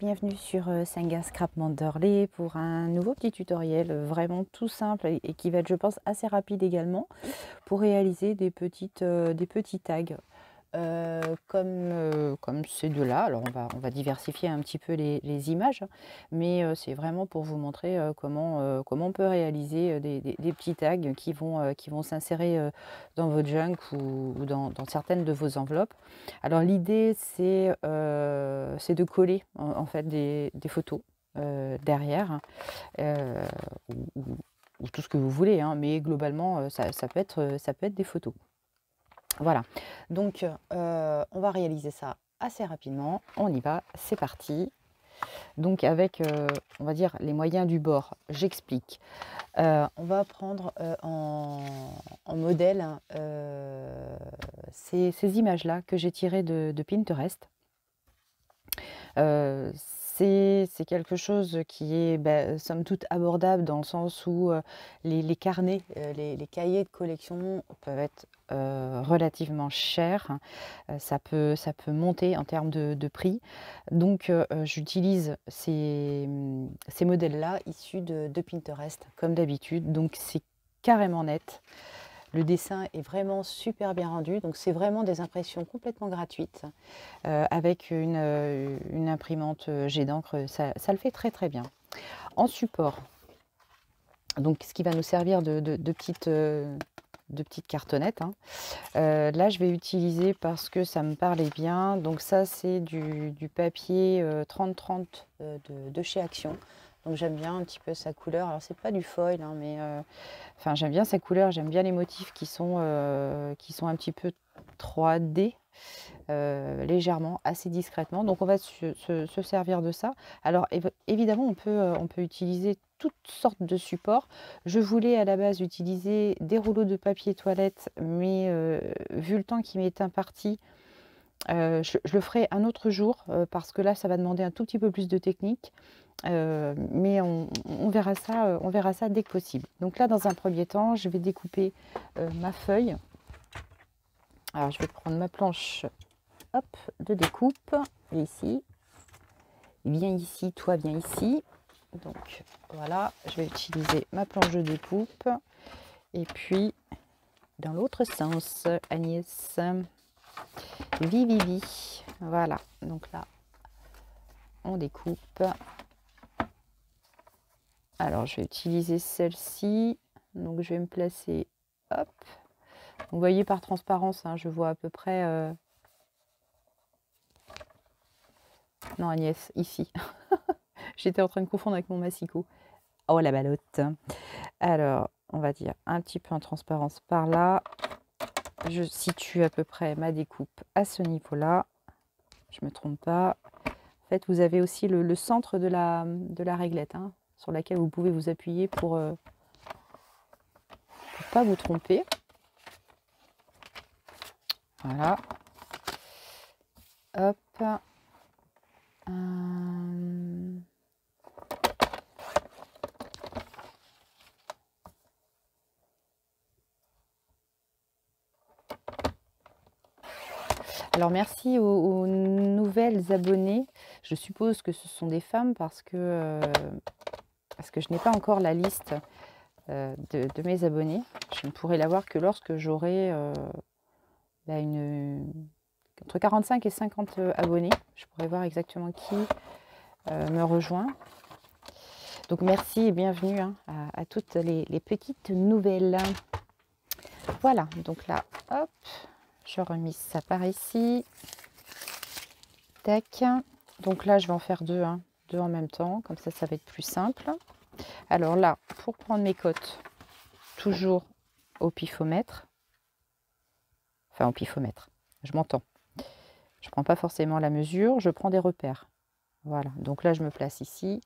bienvenue sur Senga Scrap Manderley pour un nouveau petit tutoriel vraiment tout simple et qui va être, je pense, assez rapide également pour réaliser des petits tags comme ces deux-là. Alors on va diversifier un petit peu les images, mais c'est vraiment pour vous montrer comment on peut réaliser des petits tags qui vont s'insérer dans votre junk ou dans certaines de vos enveloppes. Alors l'idée c'est de coller en fait des photos derrière ou tout ce que vous voulez, hein, mais globalement ça peut être des photos. Voilà, donc on va réaliser ça assez rapidement. On y va, c'est parti. Donc avec, on va dire, les moyens du bord, j'explique. On va prendre en modèle ces images-là que j'ai tirées de Pinterest. C'est quelque chose qui est, somme toute, abordable dans le sens où les carnets, les cahiers de collection peuvent être relativement chers. Ça peut monter en termes de prix. Donc, j'utilise ces modèles-là issus de Pinterest, comme d'habitude. Donc, c'est carrément net. Le dessin est vraiment super bien rendu, donc c'est vraiment des impressions complètement gratuites avec une imprimante jet d'encre, ça le fait très très bien. En support, donc ce qui va nous servir de petites cartonnettes, hein. Là je vais utiliser, parce que ça me parlait bien, donc ça c'est du papier 30-30 de chez Action. Donc j'aime bien un petit peu sa couleur. Alors c'est pas du foil, hein, mais enfin j'aime bien sa couleur, j'aime bien les motifs qui sont un petit peu 3D, légèrement, assez discrètement. Donc on va se servir de ça. Alors évidemment on peut utiliser toutes sortes de supports. Je voulais à la base utiliser des rouleaux de papier toilette, mais vu le temps qui m'est imparti, je le ferai un autre jour, parce que là ça va demander un tout petit peu plus de technique. Mais on verra ça dès que possible. Donc là, dans un premier temps, je vais découper ma feuille. Alors je vais prendre ma planche, hop, de découpe, ici. Viens ici, toi viens ici. Donc voilà, je vais utiliser ma planche de découpe. Et puis, dans l'autre sens, Agnès. Vivi. Voilà, donc là, on découpe. Alors, je vais utiliser celle-ci. Donc, je vais me placer, hop. Vous voyez par transparence, hein, je vois à peu près... Non, Agnès, ici. J'étais en train de confondre avec mon massicot. Oh, la ballotte. Alors, on va dire un petit peu en transparence par là. Je situe à peu près ma découpe à ce niveau-là. Je ne me trompe pas. En fait, vous avez aussi le centre de la réglette, hein, sur laquelle vous pouvez vous appuyer pour ne pas vous tromper. Voilà. Hop. Alors merci aux nouvelles abonnées. Je suppose que ce sont des femmes parce que je n'ai pas encore la liste de mes abonnés. Je ne pourrai l'avoir que lorsque j'aurai entre 45 et 50 abonnés. Je pourrai voir exactement qui me rejoint. Donc merci et bienvenue, hein, à toutes les petites nouvelles. Voilà, donc là, hop, je remise ça par ici. Tac. Donc là, je vais en faire deux, hein, deux en même temps, comme ça va être plus simple. Alors là, pour prendre mes cotes, toujours au pifomètre. Enfin, au pifomètre, je m'entends. Je ne prends pas forcément la mesure, je prends des repères. Voilà, donc là, je me place ici.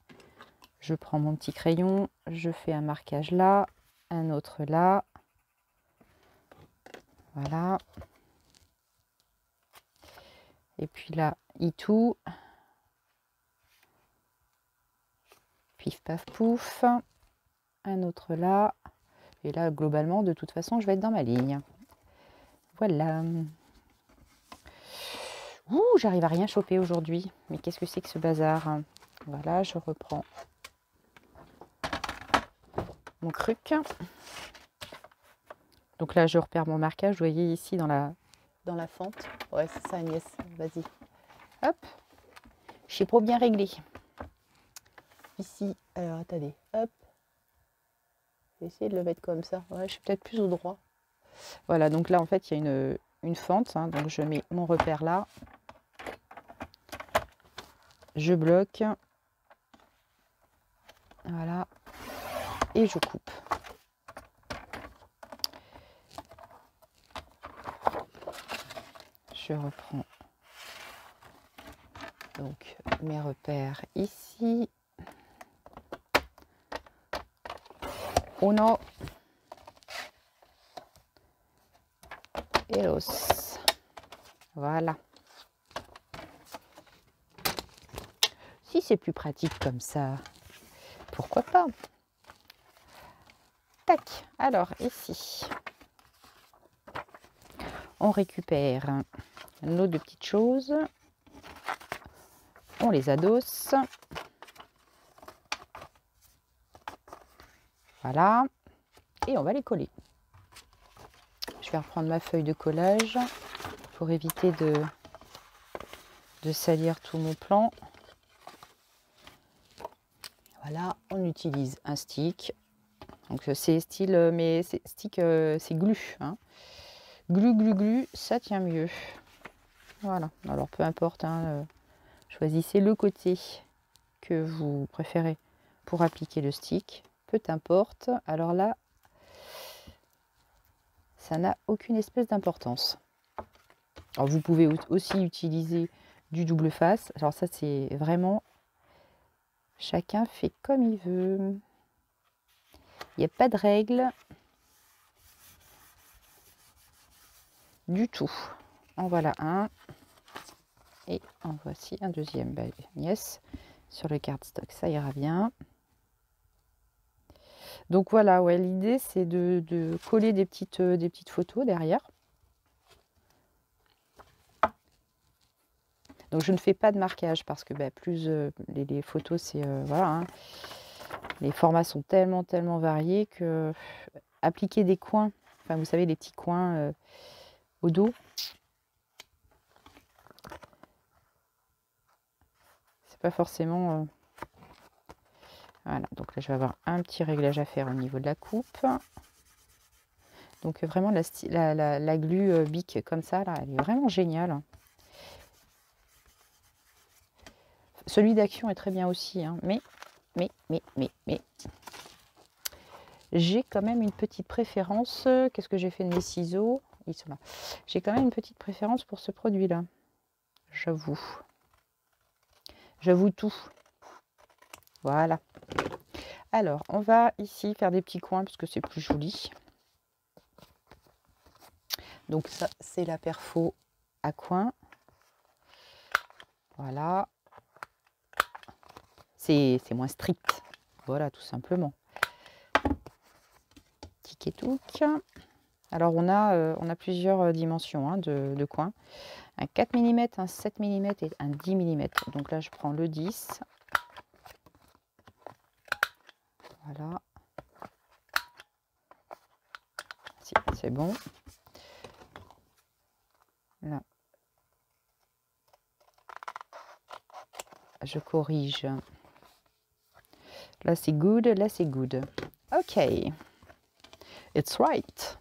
Je prends mon petit crayon, je fais un marquage là, un autre là. Voilà. Et puis là, itou. Pif, paf, pouf. Un autre là. Et là, globalement, de toute façon, je vais être dans ma ligne. Voilà. Ouh, j'arrive à rien choper aujourd'hui. Mais qu'est-ce que c'est que ce bazar? Voilà, je reprends mon truc. Donc là, je repère mon marquage. Vous voyez ici dans la fente. Ouais, c'est ça, Agnès. Vas-y. Hop. Je sais pas bien réglé. Ici, alors attendez. Hop. Je vais essayer de le mettre comme ça. Ouais, je suis peut-être plus au droit. Voilà, donc là, en fait, il y a une fente. Hein, donc je mets mon repère là. Je bloque. Voilà. Et je coupe. Je reprends donc mes repères ici. Uno et dos. Voilà. Si c'est plus pratique comme ça, pourquoi pas? Tac. Alors ici, on récupère nos deux petites choses. On les adosse. Voilà. Et on va les coller. Je vais reprendre ma feuille de collage pour éviter de salir tout mon plan. Voilà, on utilise un stick. Donc c'est style, mais c'est stick, c'est glu. Hein. Glu, glu, glu, ça tient mieux. Voilà, alors peu importe, hein, choisissez le côté que vous préférez pour appliquer le stick. Peu importe. Alors là, ça n'a aucune espèce d'importance. Alors vous pouvez aussi utiliser du double face. Alors ça c'est vraiment, chacun fait comme il veut. Il n'y a pas de règle du tout. En voilà un. Et en voici un deuxième. Bah, yes, sur le cardstock, ça ira bien. Donc voilà, ouais, l'idée c'est de coller des petites photos derrière. Donc je ne fais pas de marquage parce que bah, plus les photos, c'est voilà, hein, les formats sont tellement variés que appliquer des coins, enfin vous savez les petits coins au dos, c'est pas forcément voilà. Donc là je vais avoir un petit réglage à faire au niveau de la coupe. Donc vraiment la glu Bic comme ça là, elle est vraiment géniale. Celui d'Action est très bien aussi, hein, mais j'ai quand même une petite préférence. Qu'est-ce que j'ai fait de mes ciseaux? Ils sont là. J'ai quand même une petite préférence pour ce produit-là. J'avoue. J'avoue tout. Voilà. Alors, on va ici faire des petits coins parce que c'est plus joli. Donc ça, c'est la perfo à coin. Voilà. C'est moins strict. Voilà, tout simplement. Tic et touc. Alors, on a plusieurs dimensions hein, de coins. Un 4 mm, un 7 mm et un 10 mm. Donc là, je prends le 10. Voilà. Si, c'est bon. Là. Je corrige. Là, c'est good. Là, c'est good. OK. It's right.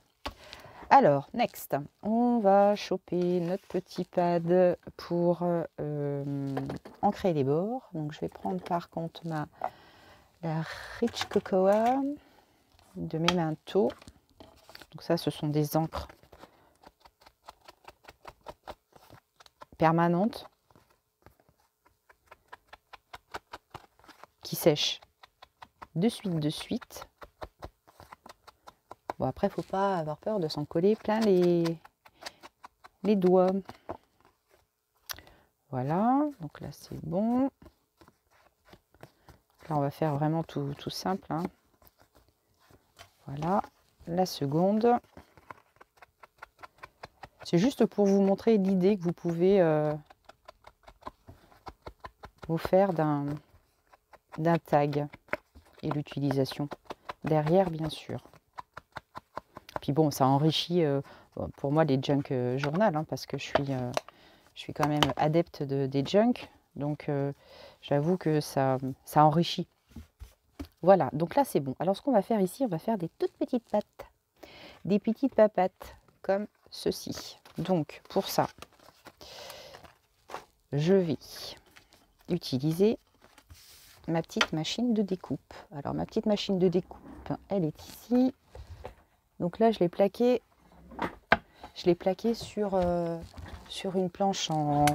Alors, next, on va choper notre petit pad pour ancrer les bords. Donc, je vais prendre par contre la Rich Cocoa de Memento. Donc ça, ce sont des encres permanentes qui sèchent de suite. Bon, après, il ne faut pas avoir peur de s'en coller plein les doigts. Voilà, donc là, c'est bon. Là, on va faire vraiment tout simple. Hein. Voilà, la seconde. C'est juste pour vous montrer l'idée que vous pouvez vous faire d'un tag et l'utilisation derrière, bien sûr. Puis bon, ça enrichit pour moi les junk journal, hein, parce que je suis quand même adepte des junk. Donc, j'avoue que ça enrichit. Voilà, donc là, c'est bon. Alors, ce qu'on va faire ici, on va faire des toutes petites pattes. Des petites papates, comme ceci. Donc, pour ça, je vais utiliser ma petite machine de découpe. Alors, ma petite machine de découpe, elle est ici. Donc là, je l'ai plaquée sur une planche en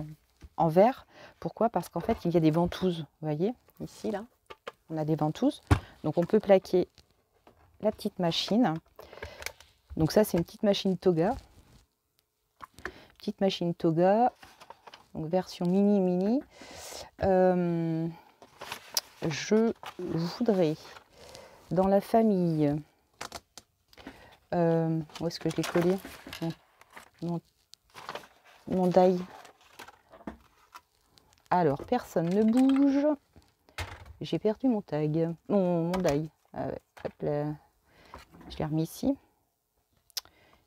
verre. Pourquoi? Parce qu'en fait, il y a des ventouses. Vous voyez, ici, là, on a des ventouses. Donc, on peut plaquer la petite machine. Donc ça, c'est une petite machine Toga. Petite machine Toga, donc version mini. Je voudrais, dans la famille, où est-ce que je l'ai collé? Mon die. Alors, personne ne bouge. J'ai perdu mon tag, mon die. Hop là. Je l'ai remis ici.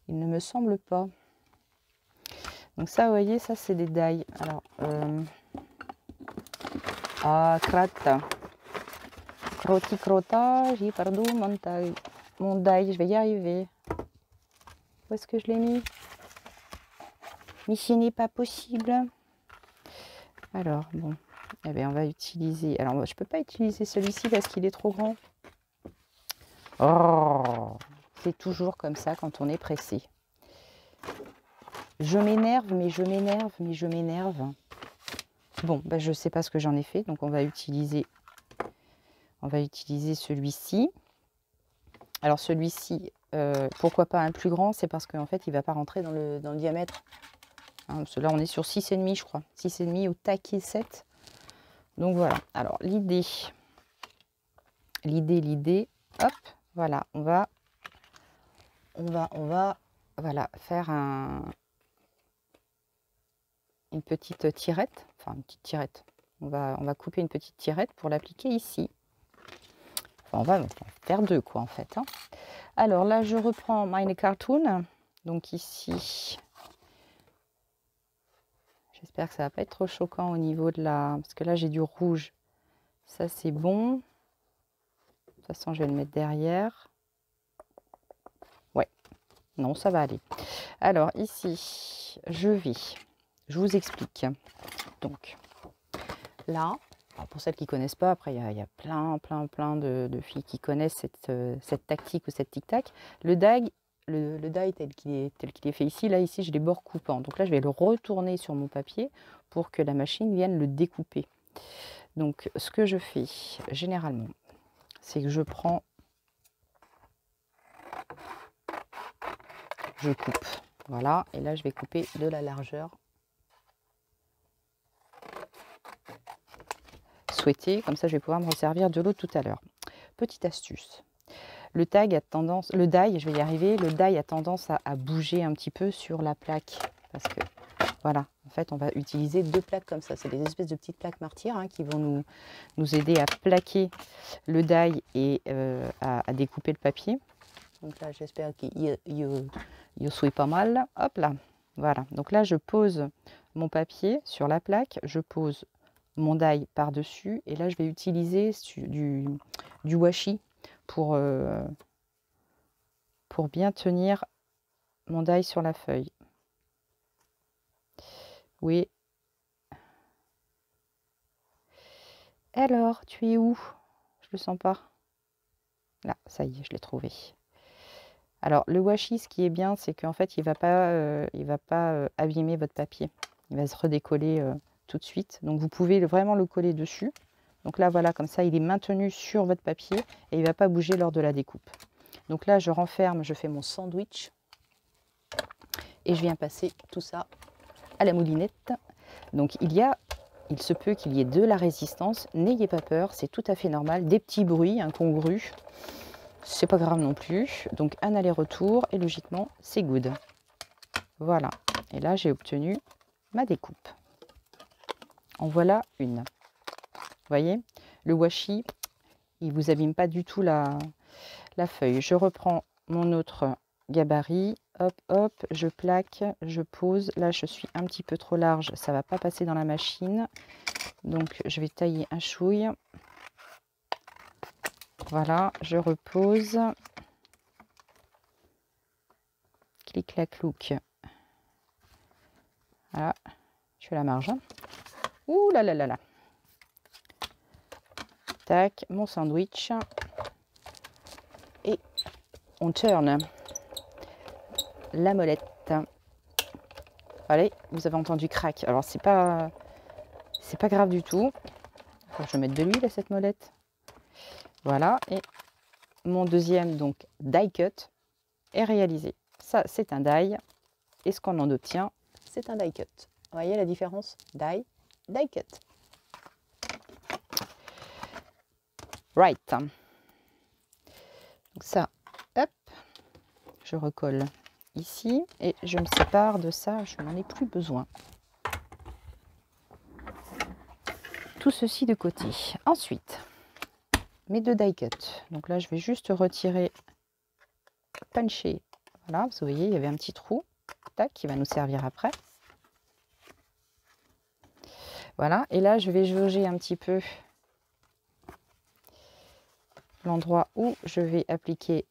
Il ne me semble pas. Donc ça, vous voyez, ça c'est des die. Alors, crata. Crota, j'ai perdu mon die. Mon die, je vais y arriver. Où est-ce que je l'ai mis? Mais ce n'est pas possible. Alors, bon. Eh bien, on va utiliser... Alors, je ne peux pas utiliser celui-ci parce qu'il est trop grand. Oh, c'est toujours comme ça quand on est pressé. Je m'énerve, mais je m'énerve, mais je m'énerve. Bon, ben, je ne sais pas ce que j'en ai fait. Donc, on va utiliser celui-ci. Alors, celui-ci, pourquoi pas un plus grand? C'est parce qu'en fait, il ne va pas rentrer dans le diamètre. Hein, parce que là, on est sur 6,5, je crois. 6,5 au taquet 7. Donc, voilà. Alors, l'idée, hop, voilà. On va voilà, faire une petite tirette. Enfin, une petite tirette. On va couper une petite tirette pour l'appliquer ici. Enfin, on va faire deux, quoi, en fait. Hein. Alors, là, je reprends Meine Cartoon. Donc, ici... J'espère que ça ne va pas être trop choquant au niveau de la... Parce que là, j'ai du rouge. Ça, c'est bon. De toute façon, je vais le mettre derrière. Ouais. Non, ça va aller. Alors, ici, je vous explique. Donc, là, pour celles qui ne connaissent pas, après, il y a plein de filles qui connaissent cette tactique ou cette tic-tac. Le die, tel qu'il est fait ici, là, ici, j'ai les bords coupants. Donc là, je vais le retourner sur mon papier pour que la machine vienne le découper. Donc, ce que je fais, généralement, c'est que je prends... Je coupe. Voilà. Et là, je vais couper de la largeur souhaitée. Comme ça, je vais pouvoir me resservir de l'eau tout à l'heure. Petite astuce. Le die, je vais y arriver, le die a tendance à bouger un petit peu sur la plaque. Parce que, voilà, en fait, on va utiliser deux plaques comme ça. C'est des espèces de petites plaques martyrs hein, qui vont nous aider à plaquer le die et à découper le papier. Donc là, j'espère qu'il soit pas mal. Hop là, voilà. Donc là, je pose mon papier sur la plaque, je pose mon die par-dessus et là, je vais utiliser du washi pour bien tenir mon die sur la feuille. Oui. Alors, tu es où? Je le sens pas. Là, ça y est, je l'ai trouvé. Alors, le washi, ce qui est bien, c'est qu'en fait, il va pas abîmer votre papier. Il va se redécoller tout de suite. Donc, vous pouvez vraiment le coller dessus. Donc là, voilà, comme ça, il est maintenu sur votre papier et il ne va pas bouger lors de la découpe. Donc là, je renferme, je fais mon sandwich et je viens passer tout ça à la moulinette. Donc, il se peut qu'il y ait de la résistance. N'ayez pas peur, c'est tout à fait normal. Des petits bruits incongrus. C'est pas grave non plus. Donc un aller-retour et logiquement c'est good. Voilà. Et là j'ai obtenu ma découpe. En voilà une. voyez, le washi, il vous abîme pas du tout la feuille. Je reprends mon autre gabarit, hop, hop, je plaque, je pose. Là, je suis un petit peu trop large, ça va pas passer dans la machine. Donc, je vais tailler un chouille. Voilà, je repose. Clic, clac, look. Voilà, je fais la marge. Ouh là là là là. Tac, mon sandwich. Et on turn la molette. Allez, vous avez entendu crack. Alors c'est pas grave du tout. Faut que je mette de l'huile à cette molette. Voilà, et mon deuxième donc die cut est réalisé. Ça c'est un die, et ce qu'on en obtient, c'est un die cut. Vous voyez la différence? Die, die cut. Right. Donc ça, hop, je recolle ici et je me sépare de ça, je n'en ai plus besoin. Tout ceci de côté. Ensuite, mes deux die cut. Donc là, je vais juste retirer, puncher. Voilà, vous voyez, il y avait un petit trou, tac, qui va nous servir après. Voilà, et là, je vais jauger un petit peu l'endroit où je vais appliquer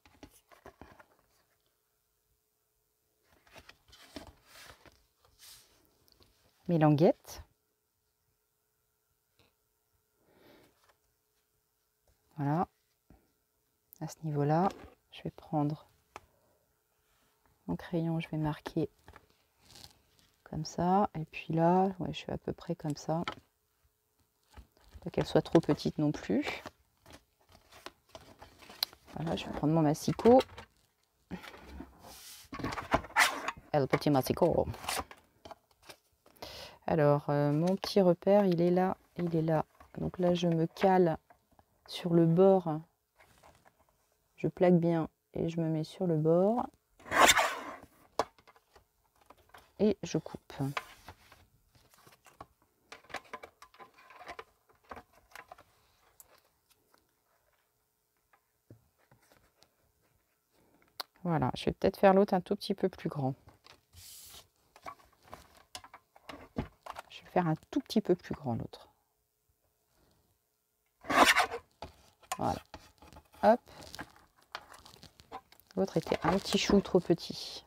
mes languettes. Voilà, à ce niveau-là, je vais prendre mon crayon, je vais marquer comme ça, et puis là, ouais, je suis à peu près comme ça. Pas qu'elle soit trop petite non plus. Voilà, je vais prendre mon massicot. Et le petit massicot. Alors, mon petit repère, il est là, il est là. Donc là, je me cale sur le bord. Je plaque bien et je me mets sur le bord. Et je coupe. Voilà, je vais peut-être faire l'autre un tout petit peu plus grand. Je vais faire un tout petit peu plus grand l'autre. Voilà. Hop. L'autre était un petit chou trop petit.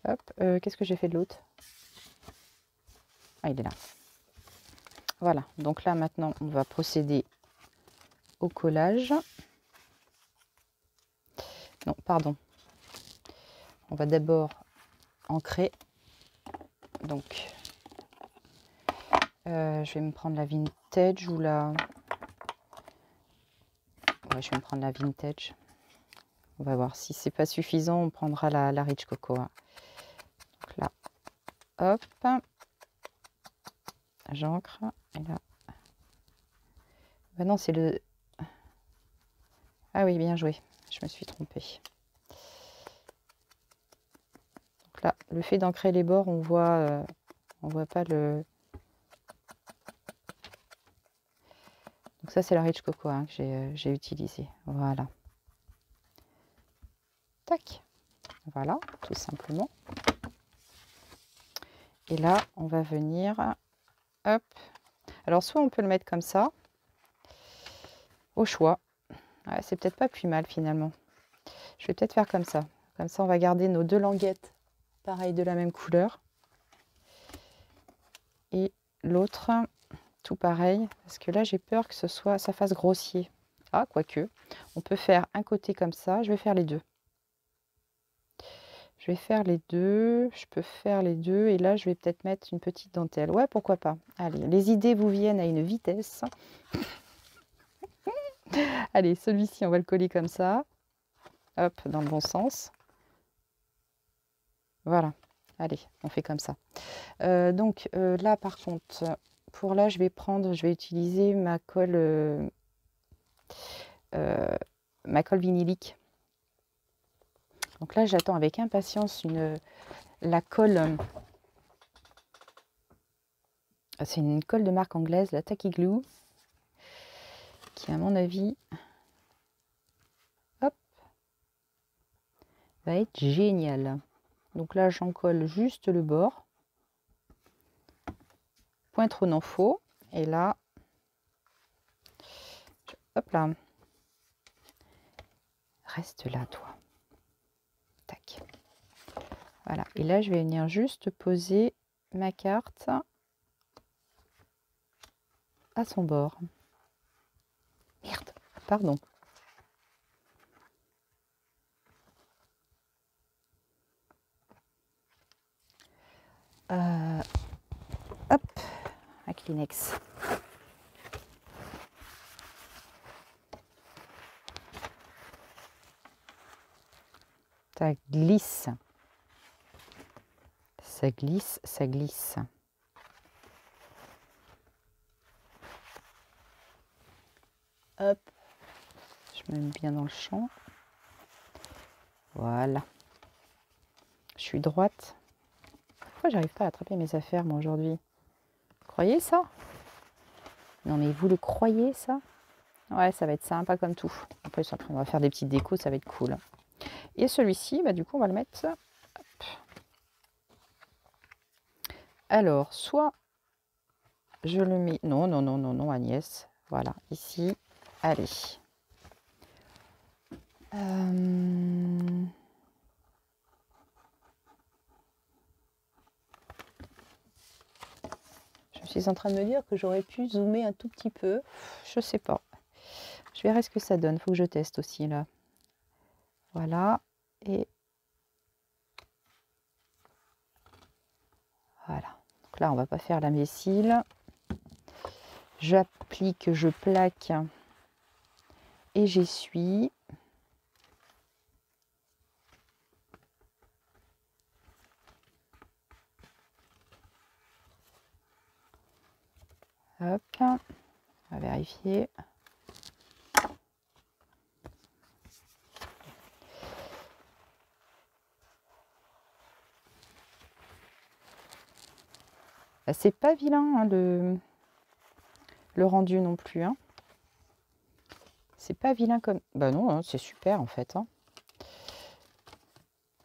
Hop. Qu'est-ce que j'ai fait de l'autre? Ah, il est là. Voilà. Donc là, maintenant, on va procéder au collage. Non, pardon. On va d'abord ancrer. Donc, je vais me prendre la vintage ou la... Ouais, je vais me prendre la vintage. On va voir si c'est pas suffisant, on prendra la Rich Coco. Donc là, hop, j'ancre. Et là, ben non, c'est le... Ah oui, bien joué, je me suis trompée. Donc là, le fait d'ancrer les bords, on voit pas le... Donc ça, c'est la Rich Coco hein, que j'ai utilisé. Voilà. Tac. Voilà, tout simplement. Et là, on va venir... Hop. Alors, soit on peut le mettre comme ça, au choix. Ouais, c'est peut-être pas plus mal, finalement. Je vais peut-être faire comme ça. Comme ça, on va garder nos deux languettes, pareil, de la même couleur. Et l'autre, tout pareil. Parce que là, j'ai peur que ça fasse grossier. Ah, quoique. On peut faire un côté comme ça. Je vais faire les deux. Je vais faire les deux. Je peux faire les deux. Et là, je vais peut-être mettre une petite dentelle. Ouais, pourquoi pas. Allez, les idées vous viennent à une vitesse. Allez, celui-ci, on va le coller comme ça. Hop, dans le bon sens. Voilà. Allez, on fait comme ça. Donc là, par contre, pour là, je vais utiliser ma colle vinylique. Donc là, j'attends avec impatience la colle. C'est une colle de marque anglaise, la Tacky Glue, qui à mon avis, hop, va être géniale. Donc là, j'en colle juste le bord. Point trop n'en faut. Et là, hop là. Reste là, toi. Tac. Voilà. Et là, je vais venir juste poser ma carte à son bord. Merde, pardon. Hop, un Kleenex. Ça glisse. Ça glisse, ça glisse. Hop, je me mets bien dans le champ. Voilà. Je suis droite. Pourquoi j'arrive pas à attraper mes affaires, moi, aujourd'hui? Vous croyez ça? Non, mais vous le croyez, ça? Ouais, ça va être sympa comme tout. Après, on va faire des petites décos, ça va être cool. Et celui-ci, bah, du coup, on va le mettre. Hop. Alors, soit je le mets... Non, non, non, non, non, Agnès. Voilà, ici. Allez. Je suis en train de me dire que j'aurais pu zoomer un tout petit peu. Je sais pas. Je verrai ce que ça donne. Il faut que je teste aussi, là. Voilà. Et voilà. Donc là, on va pas faire l'imbécile. J'applique, je plaque et j'essuie. Hop, on va vérifier. C'est pas vilain, hein, le rendu non plus. Hein. C'est pas vilain comme... Bah non, hein, c'est super en fait. Hein.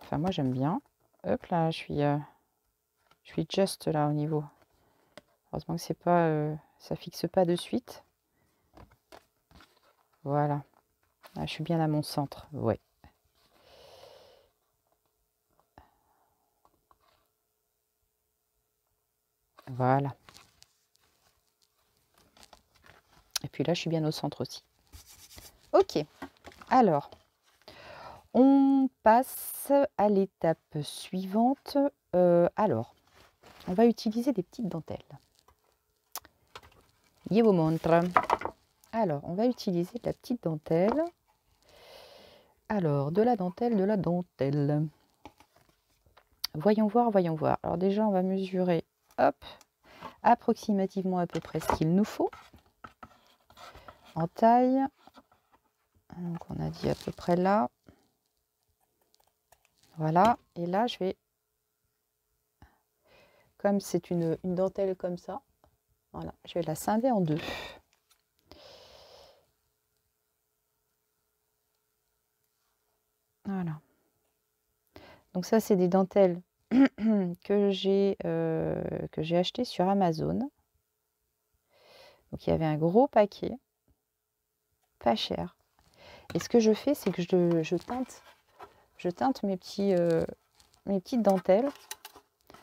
Enfin, moi j'aime bien. Hop là, je suis juste là au niveau. Heureusement que c'est pas, ça fixe pas de suite. Voilà. Là, je suis bien à mon centre. Ouais. Voilà. Et puis là, je suis bien au centre aussi. Ok. Alors, on passe à l'étape suivante. Alors, on va utiliser des petites dentelles. Je vous montre. Alors, on va utiliser de la petite dentelle. Alors, de la dentelle, de la dentelle. Voyons voir, voyons voir. Alors déjà, on va mesurer, hop, approximativement à peu près ce qu'il nous faut. En taille. Donc, on a dit à peu près là. Voilà. Et là, je vais, comme c'est une dentelle comme ça, voilà, je vais la scinder en deux. Voilà. Donc ça, c'est des dentelles que j'ai achetées sur Amazon. Donc il y avait un gros paquet, pas cher. Et ce que je fais, c'est que je teinte mes petites dentelles.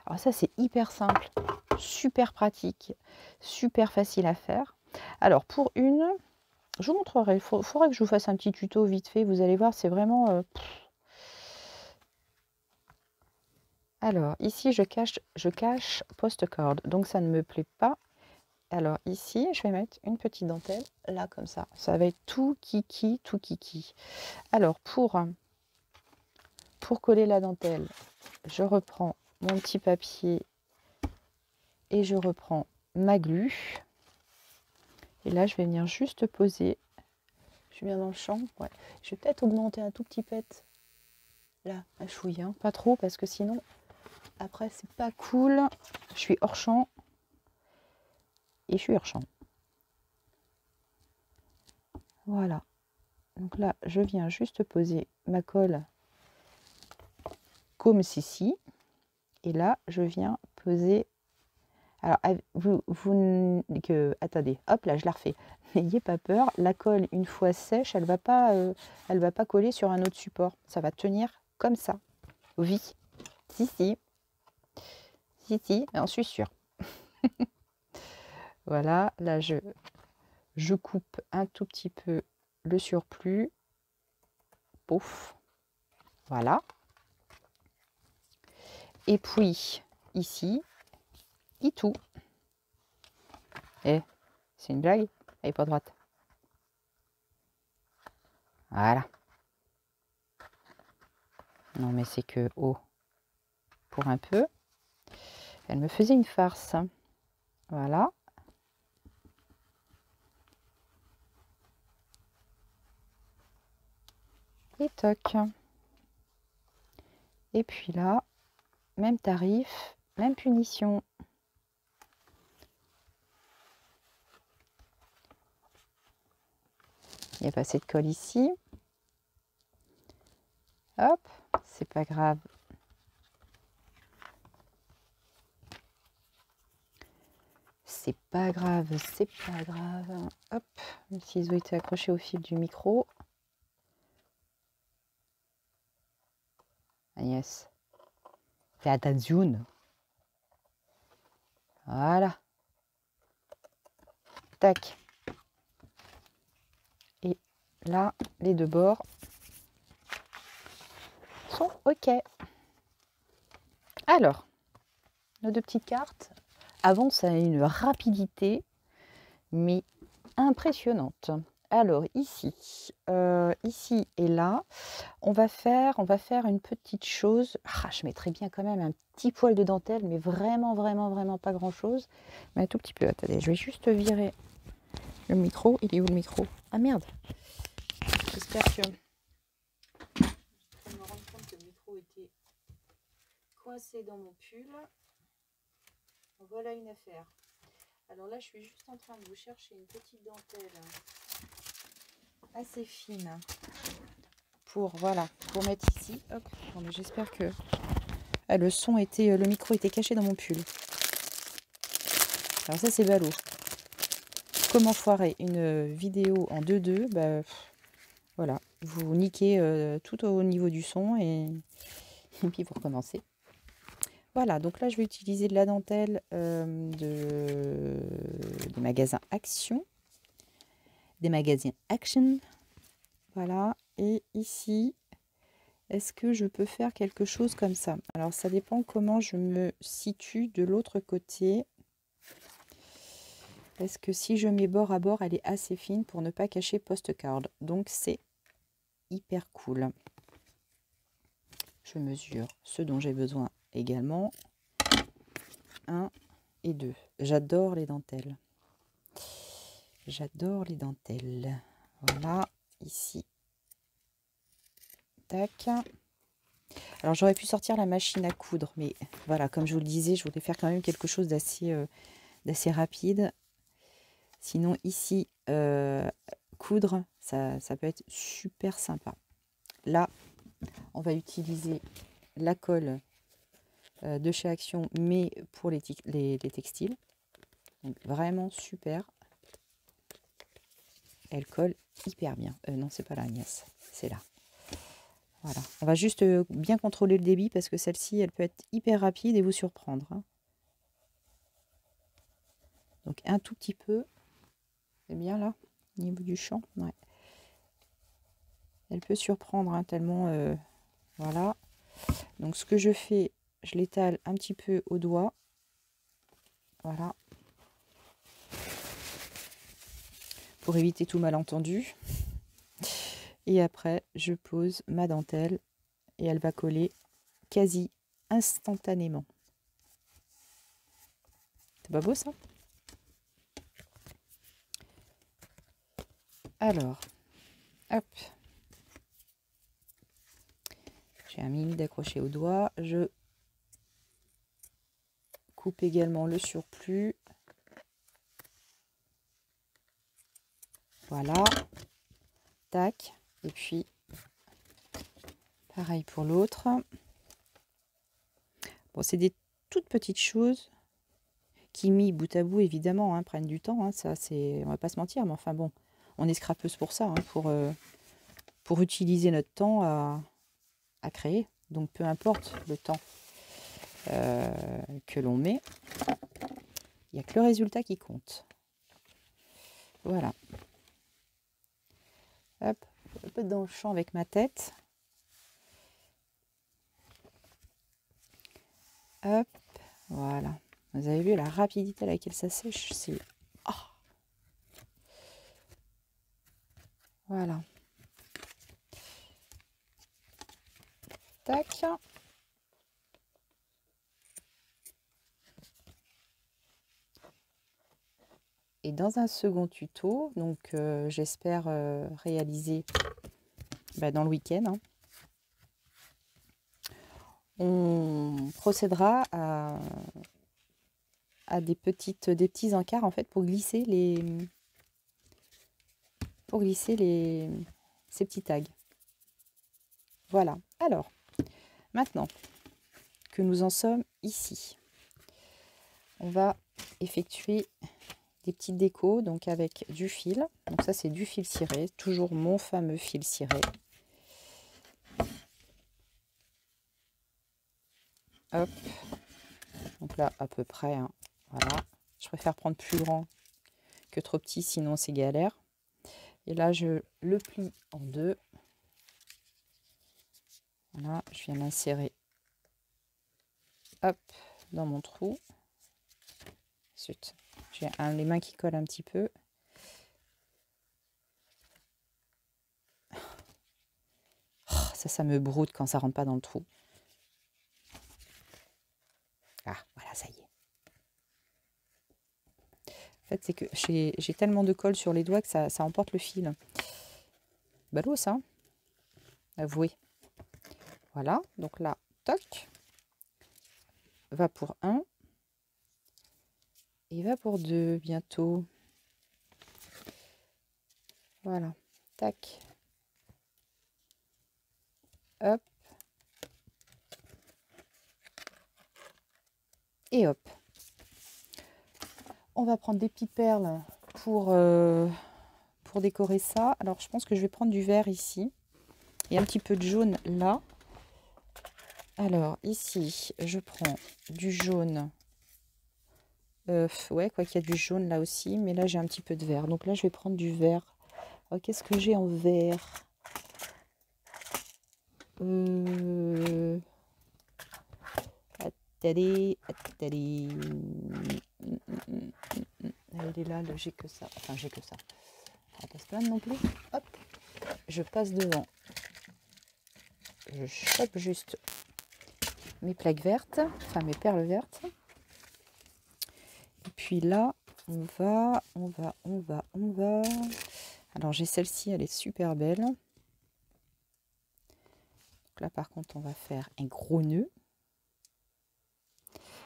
Alors ça, c'est hyper simple, super pratique, super facile à faire. Alors pour une, je vous montrerai, il faudra que je vous fasse un petit tuto vite fait. Vous allez voir, c'est vraiment... Alors ici, je cache postcard, donc ça ne me plaît pas. Alors ici, je vais mettre une petite dentelle, là comme ça. Ça va être tout kiki, tout kiki. Alors pour coller la dentelle, je reprends mon petit papier et je reprends ma glu. Et là, je vais venir juste poser. Je suis bien dans le champ. Ouais. Je vais peut-être augmenter un tout petit pet. Là, un chouïa. Pas trop parce que sinon, après c'est pas cool. Je suis hors champ. Et je suis hors champ. Voilà. Donc là, je viens juste poser ma colle comme ceci. Et là, je viens poser... Alors, attendez, hop là, je la refais. N'ayez pas peur, la colle, une fois sèche, elle va pas coller sur un autre support. Ça va tenir comme ça. Oui. Si, si. Si, si, j'en suis sûre. Voilà, là, je coupe un tout petit peu le surplus. Pouf. Voilà. Et puis, ici, et tout. Eh, c'est une blague? Elle n'est pas droite. Voilà. Non, mais c'est que, oh, pour un peu. Elle me faisait une farce. Voilà. Et toc. Et puis là, même tarif, même punition. Il n'y a pas assez de colle ici. Hop, c'est pas grave. C'est pas grave, c'est pas grave. Hop, le ciseau était accroché au fil du micro. Agnès, fais attention. Voilà. Tac. Et là, les deux bords sont OK. Alors, nos deux petites cartes avancent à une rapidité, mais impressionnante. Alors ici, ici et là, on va faire une petite chose. Ah, je mettrais bien quand même un petit poil de dentelle, mais vraiment, vraiment, vraiment pas grand-chose. Mais un tout petit peu. Attendez, je vais juste virer le micro. Il est où le micro? Ah merde. J'espère que... Je me rends compte que le micro était coincé dans mon pull. Voilà une affaire. Alors là, je suis juste en train de vous chercher une petite dentelle assez fine pour, voilà, pour mettre ici. Hop. Bon, mais j'espère que le micro était caché dans mon pull. Alors ça, c'est ballot. Comment foirer une vidéo en 2:2? Bah, voilà, vous niquez tout au niveau du son et puis vous recommencez. Voilà, donc là, je vais utiliser de la dentelle des magasins Action. Des magasins Action. Voilà, et ici, est-ce que je peux faire quelque chose comme ça? Alors, ça dépend comment je me situe de l'autre côté. Est-ce que si je mets bord à bord, elle est assez fine pour ne pas cacher postcard? Donc, c'est hyper cool. Je mesure ce dont j'ai besoin également. 1 et 2. J'adore les dentelles. J'adore les dentelles. Voilà, ici. Tac. Alors, j'aurais pu sortir la machine à coudre, mais voilà, comme je vous le disais, je voulais faire quand même quelque chose d'assez rapide. Sinon, ici, coudre, ça peut être super sympa. Là, on va utiliser la colle de chez Action, mais pour les textiles. Donc, vraiment super. Elle colle hyper bien. Non, c'est pas là, Agnès. C'est là. Voilà. On va juste bien contrôler le débit parce que celle-ci, elle peut être hyper rapide et vous surprendre. Hein. Donc, un tout petit peu. C'est bien là, au niveau du champ. Ouais. Elle peut surprendre hein, tellement... voilà. Donc, ce que je fais, je l'étale un petit peu au doigt. Voilà. Pour éviter tout malentendu. Et après, je pose ma dentelle et elle va coller quasi instantanément. C'est pas beau ça? Alors, hop. J'ai un mini d'accroché au doigt. Je coupe également le surplus. Voilà. Tac. Et puis, pareil pour l'autre. Bon, c'est des toutes petites choses qui, mis bout à bout, évidemment, hein, prennent du temps. Hein, ça, c'est, on va pas se mentir, mais enfin bon, on est scrapeuse pour ça, hein, pour utiliser notre temps à créer. Donc, peu importe le temps que l'on met, il n'y a que le résultat qui compte. Voilà. Hop, un peu dans le champ avec ma tête. Hop, voilà. Vous avez vu la rapidité à laquelle ça sèche, c'est... Oh. Voilà. Tac. Et dans un second tuto, donc j'espère réaliser dans le week-end, hein, on procédera à des petits encarts en fait pour glisser ces petits tags. Voilà. Alors, maintenant que nous en sommes ici, on va effectuer des petites décos, donc avec du fil. Donc ça, c'est du fil ciré, toujours mon fameux fil ciré. Hop. Donc là, à peu près, hein, voilà. Je préfère prendre plus grand que trop petit, sinon c'est galère. Et là, je le plie en deux. Voilà, je viens l'insérer, hop, dans mon trou. Ensuite, j'ai les mains qui collent un petit peu. Oh, ça me broute quand ça rentre pas dans le trou. Ah, voilà, ça y est. En fait, c'est que j'ai tellement de colle sur les doigts que ça emporte le fil. Ballot, ça. Avouez. Voilà, donc là, toc. Va pour 1. Et va pour 2 bientôt. Voilà, tac. Hop. Et hop. On va prendre des petites perles pour décorer ça. Alors, je pense que je vais prendre du vert ici. Et un petit peu de jaune là. Alors, ici, je prends du jaune. Ouais, quoi qu'il y a du jaune là aussi. Mais là, j'ai un petit peu de vert. Donc là, je vais prendre du vert. Alors, qu'est-ce que j'ai en vert? Attendez. Elle est là, j'ai que ça. Enfin, j'ai que ça. On va pas se plaindre non plus. Hop, je passe devant. Je chope juste mes plaques vertes, enfin mes perles vertes. Et puis là, on va. Alors j'ai celle-ci, elle est super belle. Donc là, par contre, on va faire un gros nœud.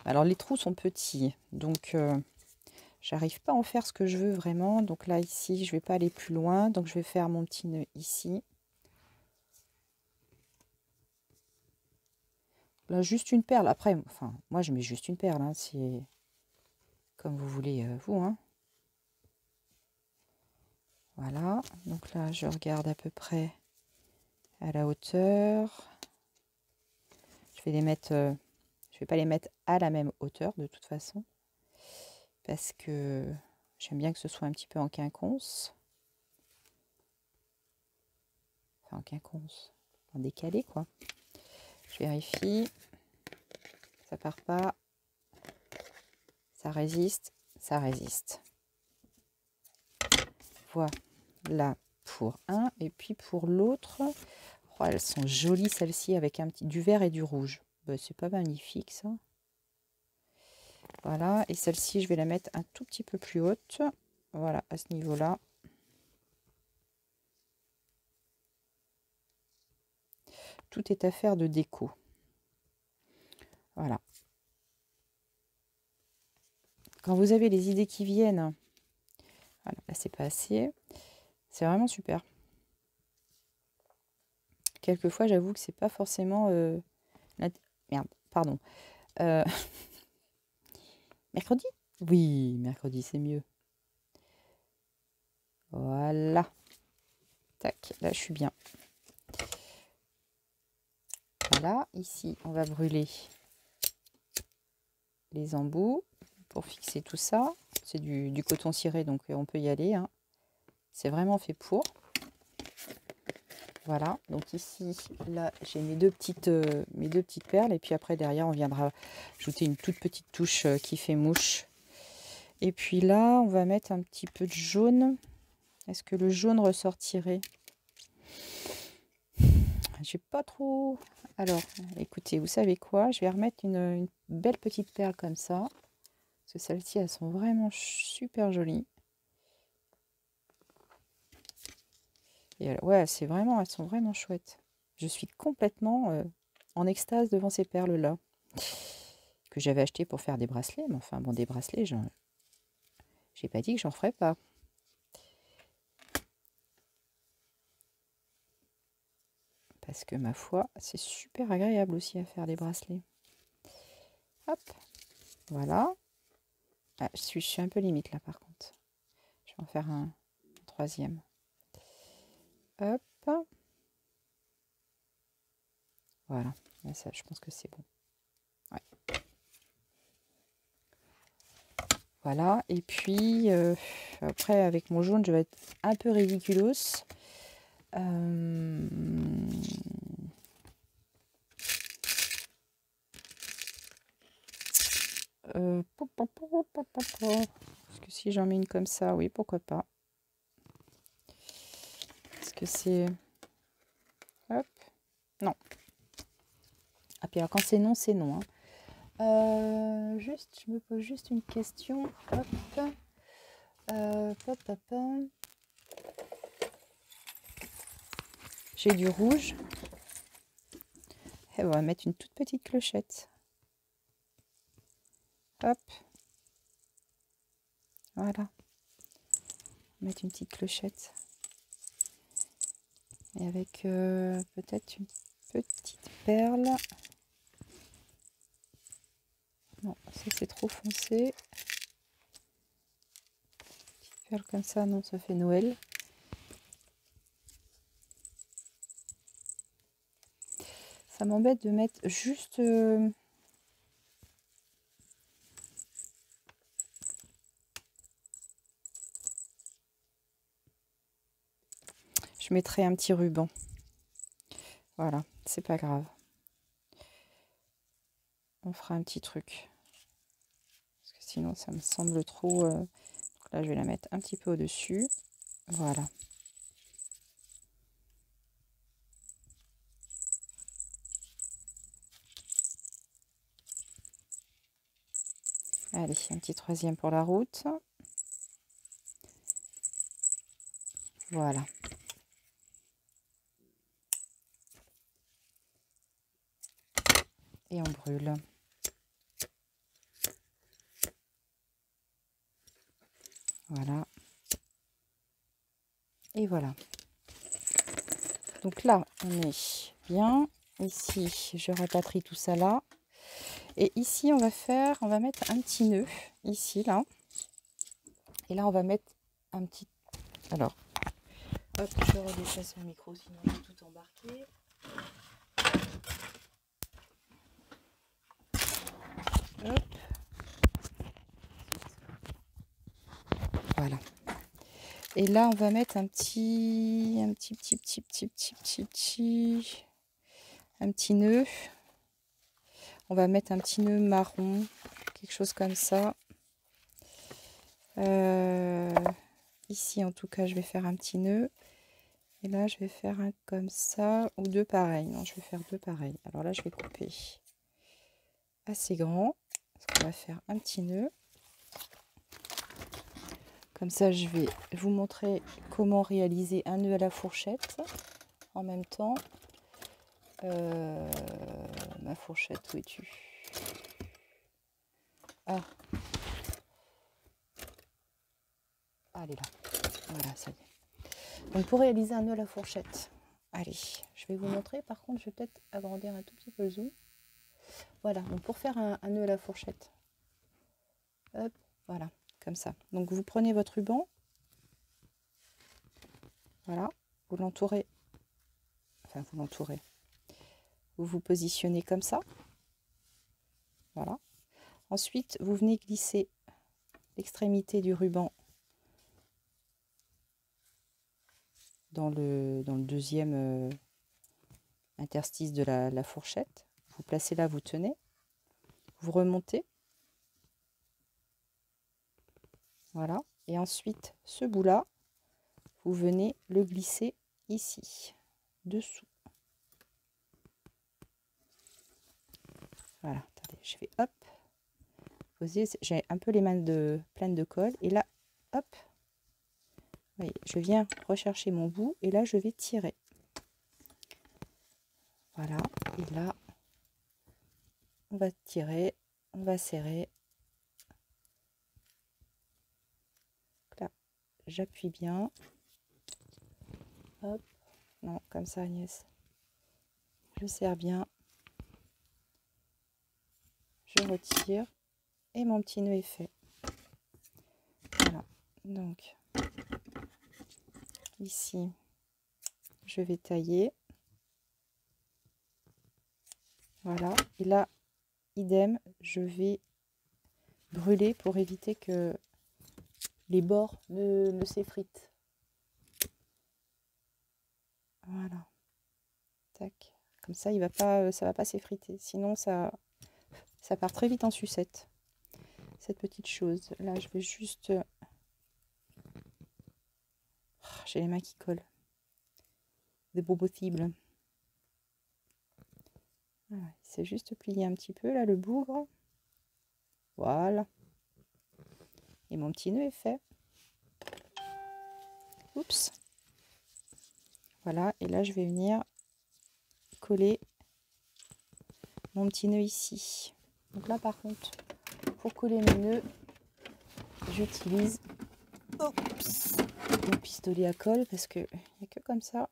Alors les trous sont petits, donc j'arrive pas à en faire ce que je veux vraiment. Donc là, ici, je vais pas aller plus loin. Donc je vais faire mon petit nœud ici. Là, juste une perle. Après, enfin, moi, je mets juste une perle. Hein, c'est comme vous voulez, vous. Hein. Voilà. Donc là, je regarde à peu près à la hauteur. Je vais les mettre... je vais pas les mettre à la même hauteur, de toute façon. Parce que j'aime bien que ce soit un petit peu en quinconce. Enfin, en quinconce. En décalé, quoi. Je vérifie. Ça part pas. Ça résiste. Ça résiste. Voilà pour un. Et puis pour l'autre, oh, elles sont jolies celles-ci avec un petit du vert et du rouge. Ben, c'est pas magnifique ça. Voilà. Et celle-ci, je vais la mettre un tout petit peu plus haute. Voilà, à ce niveau-là. Tout est affaire de déco. Voilà. quand vous avez les idées qui viennent, voilà, là c'est pas assez, c'est vraiment super. Quelquefois, j'avoue que c'est pas forcément... Merde, pardon. Mercredi? Oui, mercredi, c'est mieux. Voilà. Tac, là, je suis bien. Voilà, ici, on va brûler les embouts pour fixer tout ça. C'est du coton ciré, donc on peut y aller. Hein. C'est vraiment fait pour. Voilà, donc ici, là, j'ai mes deux petites perles. Et puis après, derrière, on viendra ajouter une toute petite touche qui fait mouche. Et puis là, on va mettre un petit peu de jaune. Est-ce que le jaune ressortirait? J'ai pas trop... Alors, écoutez, vous savez quoi? Je vais remettre une belle petite perle comme ça. Parce que celles-ci, elles sont vraiment super jolies. Et ouais, c'est vraiment, elles sont vraiment chouettes. Je suis complètement en extase devant ces perles-là. Que j'avais achetées pour faire des bracelets. Mais enfin, bon, des bracelets, j'ai pas dit que j'en ferais pas. Parce que ma foi, c'est super agréable aussi à faire des bracelets. Hop, voilà. Ah, je suis un peu limite là par contre. Je vais en faire un troisième. Hop. Voilà. Là, ça, je pense que c'est bon. Ouais. Voilà. Et puis, après, avec mon jaune, je vais être un peu ridiculos. Parce que si j'en mets une comme ça, oui, pourquoi pas. Est-ce que c'est... Hop. Non. Ah, puis alors, quand c'est non, c'est non. Hein. Juste, je me pose juste une question. Hop. J'ai du rouge. Et on va mettre une toute petite clochette. Hop. Voilà. On va mettre une petite clochette. Et avec peut-être une petite perle. Non, ça c'est trop foncé. Petite perle comme ça, non, ça fait Noël. Ça m'embête de mettre juste... Je mettrai un petit ruban. Voilà, c'est pas grave. On fera un petit truc. Parce que sinon, ça me semble trop... Donc là, je vais la mettre un petit peu au-dessus. Voilà. Allez, un petit troisième pour la route. Voilà. Et on brûle. Voilà. Et voilà. Donc là, on est bien. Ici, je rapatrie tout ça là. Et ici, on va mettre un petit nœud. Ici, là. Et là, on va mettre un petit... Alors, hop, je redéplace le micro, sinon je vais tout embarquer. Hop. Voilà. Et là, on va mettre un petit nœud. On va mettre un petit nœud marron, quelque chose comme ça. Ici, en tout cas, je vais faire un petit nœud. Et là, je vais faire un comme ça, ou deux pareils. Non, je vais faire deux pareils. Alors là, je vais couper assez grand. Parce qu'on va faire un petit nœud. Comme ça, je vais vous montrer comment réaliser un nœud à la fourchette. En même temps, ma fourchette, où es-tu? Ah, Ah, elle est là. Voilà, ça y est. Donc pour réaliser un nœud à la fourchette, allez, je vais vous montrer. Par contre, je vais peut-être agrandir un tout petit peu le zoom. Voilà, donc pour faire un nœud à la fourchette, hop, voilà, comme ça. Donc vous prenez votre ruban, voilà, vous l'entourez, enfin vous l'entourez, vous vous positionnez comme ça, voilà. Ensuite, vous venez glisser l'extrémité du ruban dans le deuxième interstice de la fourchette. Vous placez là, vous tenez, vous remontez, voilà. Et ensuite, ce bout-là, vous venez le glisser ici, dessous. Voilà, attendez, je vais hop, poser, j'ai un peu les mains pleines de colle, et là, hop, vous voyez, je viens rechercher mon bout, et là, je vais tirer. Voilà, et là, on va tirer, on va serrer. Là, j'appuie bien. Hop, non, comme ça, Agnès. Je serre bien. Je retire. Et mon petit nœud est fait. Voilà, donc, ici, je vais tailler. Voilà, et là, idem, je vais brûler pour éviter que les bords ne s'effritent. Voilà. Tac. Comme ça, ça va pas s'effriter. Sinon, ça part très vite en sucette. Cette petite chose. Là, je vais juste... j'ai les mains qui collent. Des beaux possibles. Voilà. C'est juste plier un petit peu, là, le bougre. Voilà. Et mon petit nœud est fait. Oups. Voilà. Et là, je vais venir coller mon petit nœud ici. Donc là, par contre, pour coller mes nœuds, j'utilise mon pistolet à colle parce que il n'y a que comme ça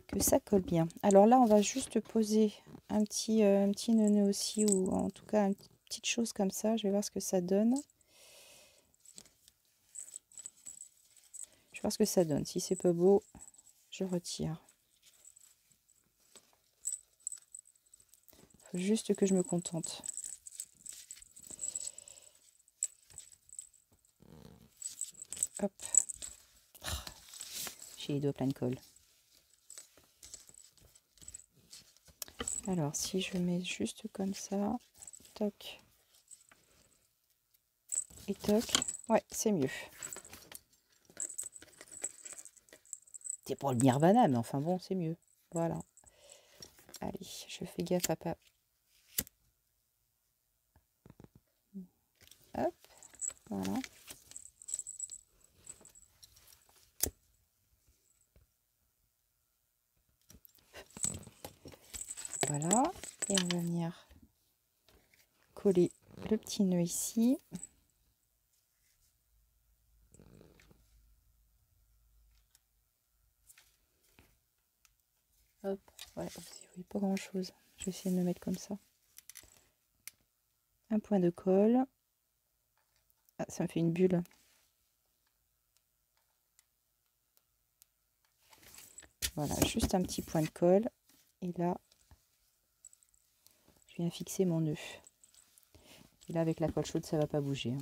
que ça colle bien. Alors là, on va juste poser un petit nœud aussi, ou en tout cas une petite chose comme ça. Je vais voir ce que ça donne. Je vais voir ce que ça donne. Si c'est pas beau, je retire. Faut juste que je me contente. Hop. J'ai les doigts pleins de colle. Alors, si je mets juste comme ça, toc et toc, ouais, c'est mieux. C'est pour le nirvana, mais enfin bon, c'est mieux. Voilà. Allez, je fais gaffe à pas. Hop, voilà. Voilà, et on va venir coller le petit nœud ici. Hop, ouais, vous voyez pas grand chose. Je vais essayer de me mettre comme ça. Un point de colle. Ah, ça me fait une bulle. Voilà, juste un petit point de colle. Et là, je viens fixer mon nœud. Et là, avec la colle chaude, ça va pas bouger.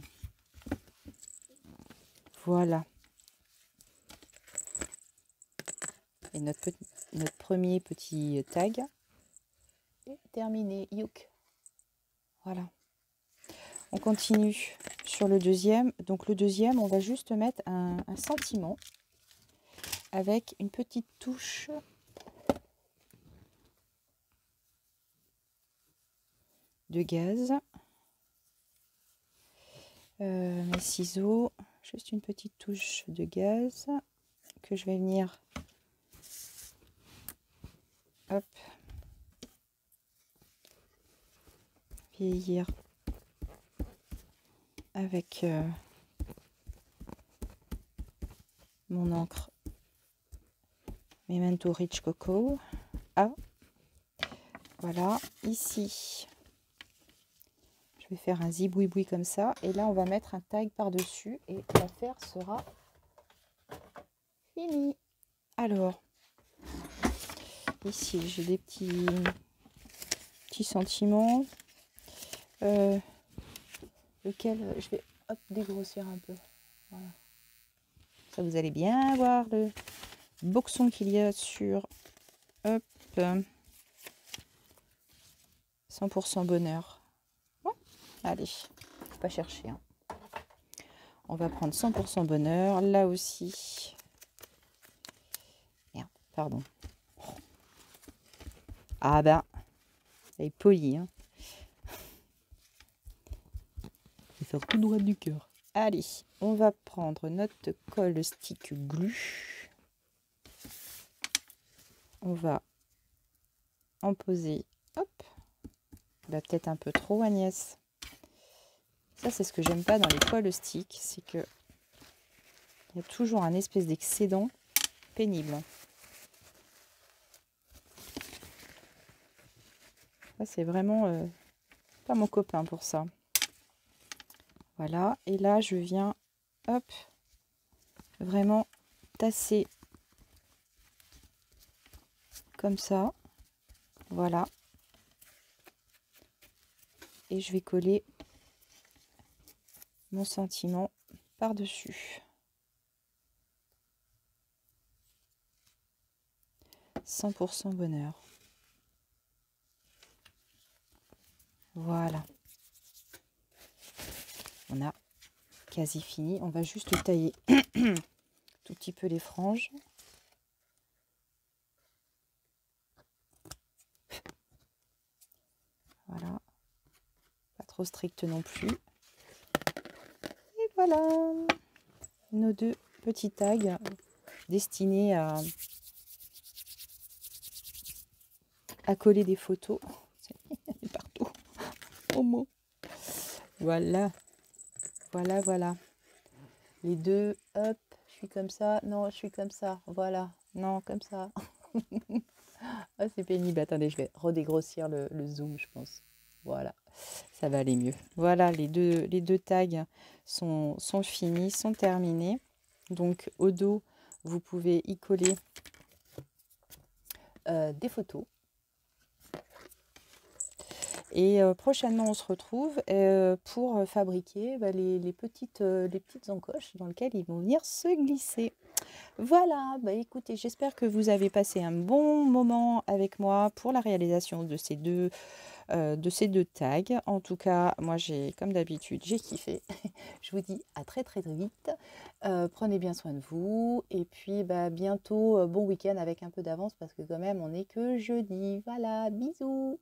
Voilà. Et notre premier petit tag est terminé. Youk. Voilà. On continue sur le deuxième. Donc le deuxième, on va juste mettre un sentiment avec une petite touche de gaz. Mes ciseaux, juste une petite touche de gaz que je vais venir hop, vieillir avec mon encre Memento Rich Cocoa. Ah, voilà, ici, je vais faire un ziboui-boui comme ça. Et là, on va mettre un tag par-dessus et l'affaire sera finie. Alors, ici, j'ai des petits sentiments. Lequel je vais dégrossir un peu. Voilà. Ça, vous allez bien voir le boxon qu'il y a sur 100% bonheur. Bon, allez, faut pas chercher. Hein. On va prendre 100% bonheur. Là aussi. Merde, pardon. Ah ben, elle est polie. Hein. Ça sort tout droit du cœur. Allez, on va prendre notre colle stick glu. On va en poser. Hop. Bah, peut-être un peu trop, Agnès. Ça, c'est ce que j'aime pas dans les colles stick. C'est que il y a toujours un espèce d'excédent pénible. Ça, c'est vraiment pas mon copain pour ça. Voilà. Et là, je viens, hop, vraiment tasser comme ça. Voilà. Et je vais coller mon sentiment par-dessus. 100% bonheur. Voilà. On a quasi fini. On va juste tailler tout petit peu les franges. Voilà. Pas trop strict non plus. Et voilà. Nos deux petits tags destinés à coller des photos. Partout. Oh mon. Voilà. Voilà, voilà. Les deux, hop, je suis comme ça. Non, je suis comme ça. Voilà. Non, comme ça. Ah, c'est pénible. Attendez, je vais redégrossir le zoom, je pense. Voilà, ça va aller mieux. Voilà, les deux tags sont finis, sont terminés. Donc, au dos, vous pouvez y coller des photos. Et prochainement, on se retrouve pour fabriquer les petites encoches dans lesquelles ils vont venir se glisser. Voilà, bah écoutez, j'espère que vous avez passé un bon moment avec moi pour la réalisation de ces deux tags. En tout cas, moi, comme d'habitude, j'ai kiffé. Je vous dis à très très vite. Prenez bien soin de vous. Et puis, bah, bientôt, bon week-end avec un peu d'avance parce que quand même, on n'est que jeudi. Voilà, bisous.